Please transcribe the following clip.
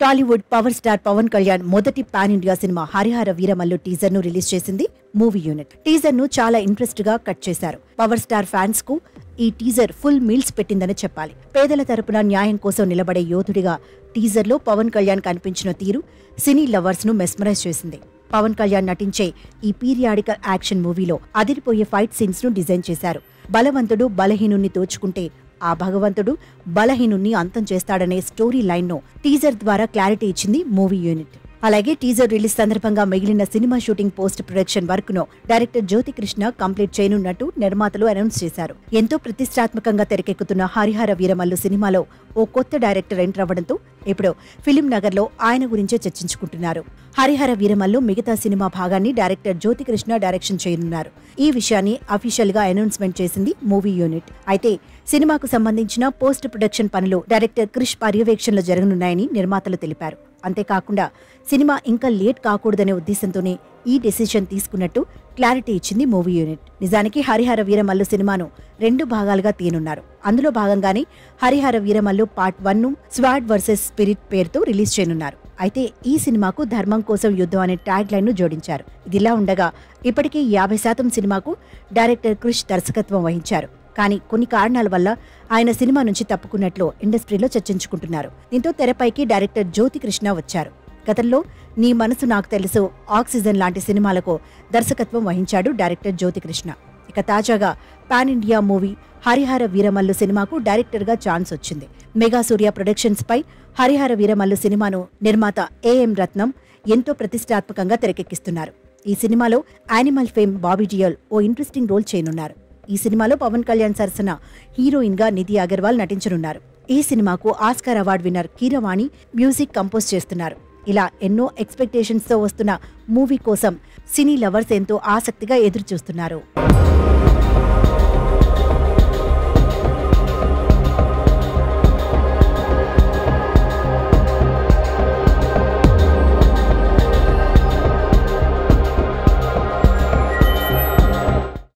Tollywood power star Pawan Kalyan మొదటి pan India cinema Harihara Veeramallu teaser ను release చేసింది మూవీ యూనిట్. టీజర్ ను చాలా ఇంట్రెస్ట్ గా కట్ చేశారు. పవర్ స్టార్ ఫ్యాన్స్ కు ఈ టీజర్ ఫుల్ మీల్స్ పెట్టిందని చెప్పాలి. పేదల తరపున న్యాయం కోసం నిలబడే యోధుడిగా టీజర్ లో పవన్ కళ్యాణ్ కనిపించిన తీరు సినీ లవర్స్ ను మెస్మరైజ్ చేసింది. పవన్ కళ్యాణ్ నటించే ఈ పీరియాడికల్ యాక్షన్ మూవీలో అదిరిపోయే ఫైట్ సీన్స్ ను డిజైన్ చేశారు. బలవంతుడు బలహీనుణ్ణి దోచుకుంటే ఆ భగవంతుడు బలహీనుణ్ణి అంతం చేస్తాడనే స్టోరీ లైన్ ను టీజర్ ద్వారా క్లారిటీ ఇచ్చింది మూవీ యూనిట్. అలాగే టీజర్ రిలీజ్ సందర్భంగా మిగిలిన cinema shooting post production work ను డైరెక్టర్ జ్యోతి కృష్ణ కంప్లీట్ చేయనున్నట్టు నిర్మాతలు అనౌన్స్ చేశారు. ఎంతో ప్రతిష్టాత్మకంగా తెరకెక్కుతున్న హరిహర వీరమల్లు సినిమాలో ఓ కొత్త డైరెక్టర్ ఎంటర్ అవ్వడంతో ఇప్పుడు ఫిలిం నగర్ లో ఆయన గురించే చర్చించుకుంటున్నారు. హరిహర వీరమల్లు మిగతా సినిమా భాగాన్ని డైరెక్టర్ జ్యోతి కృష్ణ డైరెక్షన్ చేయనున్నారు. ఈ విషయాన్ని అఫీషియల్ గా అనౌన్స్మెంట్ చేసింది మూవీ యూనిట్. అయితే సినిమాకు సంబంధించిన పోస్ట్ ప్రొడక్షన్ పనులు డైరెక్టర్ క్రిష్ పర్యవేక్షణలో జరగనున్నాయని నిర్మాతలు తెలిపారు. అంతేకాకుండా సినిమా ఇంకా లేట్ కాకూడదనే ఉద్దేశంతోనే ఈ డెసిషన్ తీసుకున్నట్టు క్లారిటీ ఇచ్చింది మూవీ యూనిట్. నిజానికి హరిహర వీరమల్లు సినిమాను 2 భాగాలుగా తీయనున్నారు. అందులో భాగంగానే హరిహర వీరమల్లు పార్ట్ 1 ను స్వాడ్ వర్సెస్ స్పిరిట్ పేరుతో రిలీజ్ చేయనున్నారు. అయితే ఈ సినిమాకు ధర్మం కోసం యుద్ధం అనే ట్యాగ్ లైన్ ను జోడించారు. ఇదిలా ఉండగా ఇప్పటికే 50% సినిమాకు డైరెక్టర్ క్రిష్ దర్శకత్వం వహించారు. కానీ కొన్ని కారణాల వల్ల ఆయన సినిమా నుంచి తప్పుకున్నట్లు ఇండస్ట్రీలో చర్చించుకుంటున్నారు. దీంతో తెరపైకి డైరెక్టర్ జ్యోతి కృష్ణ వచ్చారు. గతంలో నీ మనసు నాకు తెలుసు, ఆక్సిజన్ లాంటి సినిమాలకు దర్శకత్వం వహించాడు డైరెక్టర్ జ్యోతి కృష్ణ. ఇక తాజాగా pan India movie Harihara Veeramallu సినిమాకు డైరెక్టర్ గా ఛాన్స్ వచ్చింది. మెగా సూర్య ప్రొడక్షన్స్ పై హరిహర వీరమల్లు సినిమాను నిర్మాత ఏఎం రత్నం ఎంతో ప్రతిష్టాత్మకంగా తెరకెక్కిస్తున్నారు. ఈ సినిమాలో యానిమల్ ఫేమ్ బాబీ డియోల్ ఓ ఇంట్రెస్టింగ్ రోల్ చేయనున్నారు. ఈ సినిమాలో పవన్ కళ్యాణ్ సరసన హీరోయిన్ గా నిధి అగర్వాల్ నటించనున్నారు. ఈ సినిమాకు Oscar award winner Keeravani music compose చేస్తున్నారు. ఇలా ఎన్నో ఎక్స్పెక్టేషన్స్ తో వస్తున్న మూవీ కోసం సినీ లవర్స్ ఎంతో ఆసక్తిగా ఎదురు చూస్తున్నారు.